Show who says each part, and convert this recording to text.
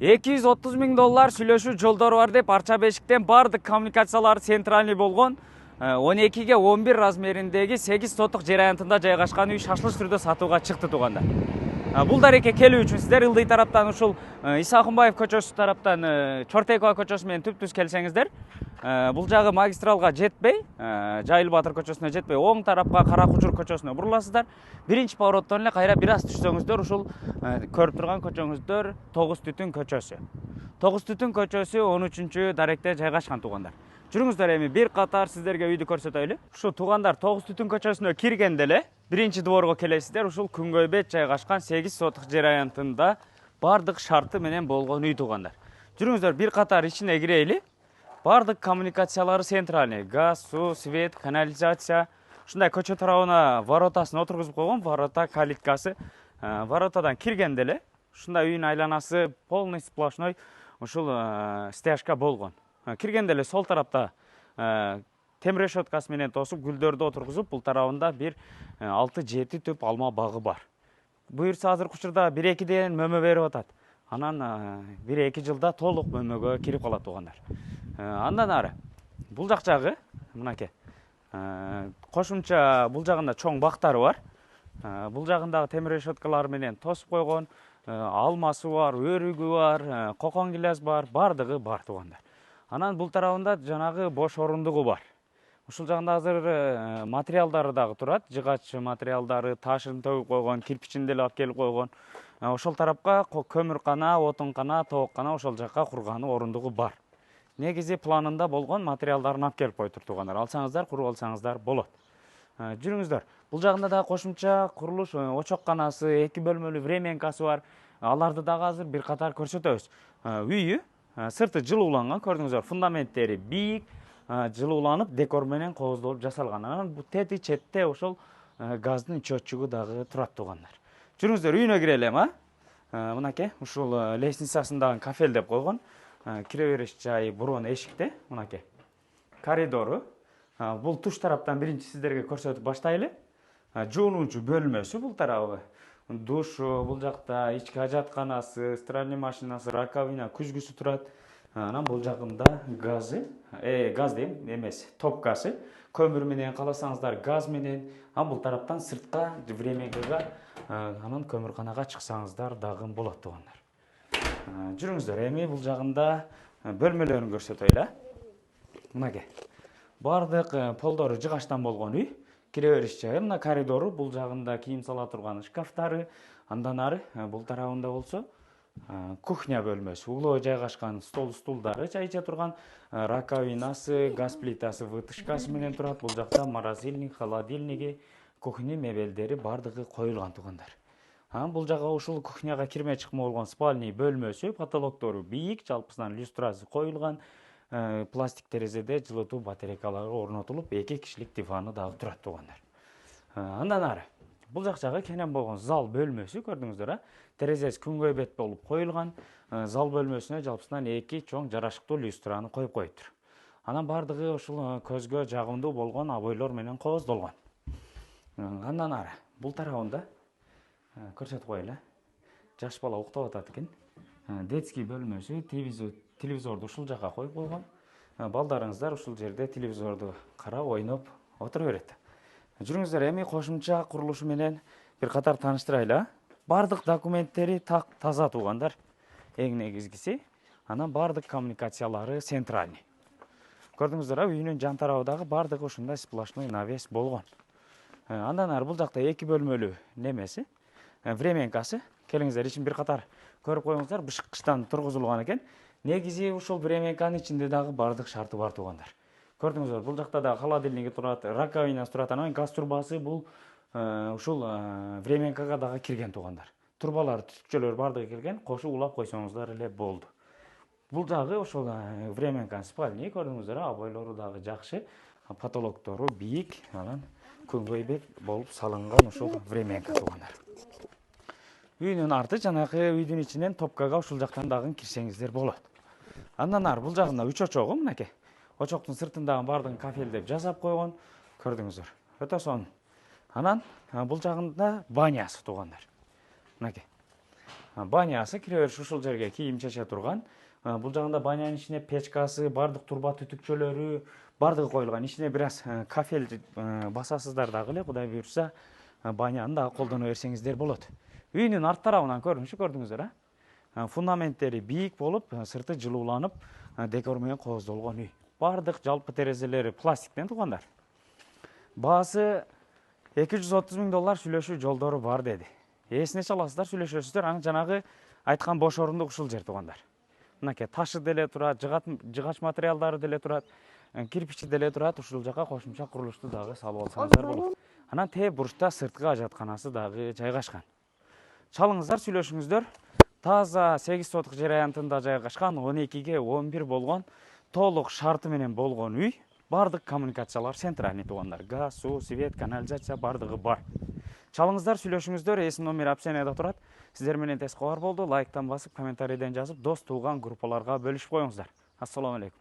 Speaker 1: $230.000 сүйлөшүү жолдору бар деп Арча Бешиктен бардык коммуникациялар центральный болгон 12-ге 11 размериндеги 8 сотук жер аянтында жайгашкан үй шашылыш түрдө сатууга чыкты туугандар. Бул дарекке келүү үчүн сиздер Ылдый тараптан ушул Исахунбаев көчөсү тараптан Чортекова көчөсү менен түп-түз келсеңиздер, бул жагы магистралга жетпей, Жайыл Батыр көчөсүнө жетпей, оң тарапка Кара Кужур көчөсүнө буруласыздар. Биринчи повороттон эле кайра бир аз түшсөңүздөр ушул көрүп турган көчөңүздөр Тогуз Түтүн көчөсү. Тогуз Түтүн көчөсү 13-чү даректе жайгашкан туугандар. Жүрүңүздөр, эми бир катар сиздерге үйдү көрсөтөйлү. Ушу туугандар Тогуз Түтүн көчөсүнө киргенде эле биринчи дворго келесиздер. Ушул күнгөй бет жайгашкан 8 сотук жер аянтында бардык шарты менен болгон үй туугандар. Жүрүңүздөр, бир катар ичине кирейли. Бардык коммуникациялары центральный, газ, суу, свет, канализация. Ушундай көчө тарабына воротасын отургузуп койгон, ворота калиткасы. Воротадан киргенде эле ушундай үйдүн айланасы полный сплошной ушул стяжка болгон. Киргенде эле сол тарапта темир решеткасы менен тосуп, гүлдөрдү отургузуп, бул тарабында бир 6-7 түп алма багы бар. Буюрса азыркы учурда 1-2ден мөмө берип атат. Анан 1-2 жылда толук мөмөгө кирип калат туугандар. Андан ары бул жак жагы мынакей. Кошумча бул жагында чоң бактары бар. Бул жагындагы темир решеткалар менен тосуп койгон, алмасы бар, өрүгү бар, кокон гилаз бар, бардыгы бар туугандар. Анан бул тарабында жанагы бош орундугу бар. Ушул жагында азыр материалдары дагы турат. Жыгач материалдары, ташын төгүп койгон, кирпичин деле алып келип койгон. Ошол тарапка көмүркана, отункана, тооккана ошол жакка курганы орундугу бар. Негизи планында болгон материалдарын алып келип коюптур туугандар. Алсаңыздар, куруп алсаңыздар болот. Жүрүңүздөр. Бул жагында дагы кошумча курулуш очокканасы, 2 бөлмөлүү временкасы бар. Аларды дагы азыр бир катар көрсөтөбүз. Үйү сырты жылууланган, көрдүңүздөр, фундаменттери бийик, жылууланып, декор менен кооздолуп жасалган. Анан бул тети четте ошол газдын счётчугу дагы турат туугандар. Жүрүңүздөр, үйүнө кирели эми, мынакей, ушул лестницасын дагы кафелдеп койгон. Кире бериш жайы бурон эшикте, мынакей. Коридору. Бул туш тараптан биринчи сиздерге көрсөтүп баштайлы. Жуунуучу бөлмөсү бул тарабы. Душу, бул жакта ички ажатканасы, стиральный машинасы, раковина, күзгүсү турат. Анан бул жагында газы, газ дейм эмес, топкасы, көмүр менен кааласаңыздар газ менен. Бул тараптан сыртка временкага, анан көмүрканага чыксаңыздар дагы болот туугандар. Жүрүңүздөр, эми бул жагында бөлмөлөрүн көрсөтөйлү. Мынакей. Бардык полдору жыгачтан болгон үй. Кире бериш жайы, мына коридору, бул жагында кийим сала турган шкафтары, андан ары бул тарабында болсо кухня бөлмөсү, углоо жайгашкан стол стулдары, чай иче турган, раковинасы, газ плитасы, вытяжкасы менен турат. Бул жакта морозильник, холодильниги, кухня мебелдери бардыгы коюлган туугандар. Бул жага ушул кухняга кирме чыкма болгон спальный бөлмөсү, потолоктору бийик, жалпысынан люстрасы коюлган. Пластик терезеде жылытуу батарейкалары орнотулуп, 2 кишилик диваны дагы турат туугандар. Андан ары бул жак жагы кенен болгон зал бөлмөсү, көрдүңүздөр, терезеси күнгөй бет болуп коюлган. Зал бөлмөсүнө жалпысынан 2 чоң жарашыктуу люстраны коюп коюптур. Анан бардыгы ушул көзгө жагымдуу болгон обойлор менен кооздолгон. Андан ары бул тарабында көрсөтүп коелу. Жаш бала уктап атат экен. Детский бөлмөсү, телевизорду ушул жака коюп койгон. Балдарыңыздар ушул жерде телевизорду карап, ойноп отура берет. Жүрүңүздөр, эми кошумча курулушу менен бир катар тааныштырайлы. Бардык документтери так таза туугандар. Эң негизгиси, анан бардык коммуникациялары центральный. Көрдүңүздөр, үйүнүн жан тарабындагы бардыгы ушундай сплошной навес болгон. Андан ары бул жакта 2 бөлмөлүү немеси, временкасы. Келиңиздер, ичин бир катар көрүп коюңуздар, бышкычтан тургузулган экен. Негизи ушул временканын ичинде дагы бардык шарты бар туугандар. Көрдүңүздөр, бул жакта да холодильниги турат, раковинасы турат, анан газ турбасы бул ушул временкага дагы кирген туугандар. Турбалар, түтүкчөлөр бардыгы кирген, кошо улап койсоңуздар эле болду. Бул дагы ошол временканын спальный, көрдүңүздөр, обойлору дагы жакшы, потолоктору бийик, анан күнгөй бет болуп салынган ушул временка туугандар. Үйүнүн арты жанагы үйдүн ичинен топкага ушул жактан дагы кирсеңиздер болот. Андан ары бул жагында 3 очогу, мынакей. Очоктун сыртындагы бардыгын кафелдеп жасап койгон, көрдүңүздөр. Өтө сонун. Анан бул жагында банясы туугандар. Мынакей. банясы кире бериш ушул жерге кийим чече турган. Бул жагында банянын ичине печкасы, бардык турба түтүкчөлөрү, бардыгы коюлган. Ичине бир аз кафель басасыздар дагы эле, Кудай буйрса, баняны дагы колдоно берсеңиздер болот. Үйүнүн арт тарабынан көрүнүшү көрдүңүздөр, фундаменттери бийик болуп, сырты жылууланып, декор менен кооздолгон үй. Бардык жалпы терезелери пластиктен туугандар. Баасы $230,000 сүйлөшүү жолдору бар деди. Эсине чаласыздар, сүйлөшөсүздөр, анан жанагы айткан бош орундук ушул жер туугандар. Мынакей ташы деле турат, жыгач материалдары деле турат, кирпичи деле турат, ушул жака кошумча курулушту дагы салып алсаңыздар болот. Анан тээ бурчта сырткы ажатканасы дагы жайгашкан. Чалыңыздар, сүйлөшүңүздөр. Таза 8 сотук жер аянтында жайгашкан, 12ге 11 болгон, толук шарты менен болгон үй. Бардык коммуникациялар центральный туугандар. Газ, суу, свет, канализация бардыгы бар. Чалыңыздар, сүйлөшүңүздөр. Эсим номер опцияда турат. Сиздер менен тез кабар болду. Лайктан басып, комментарийден жазып, дос тууган группаларга бөлүшүп коюңуздар. Ассаламу алейкум.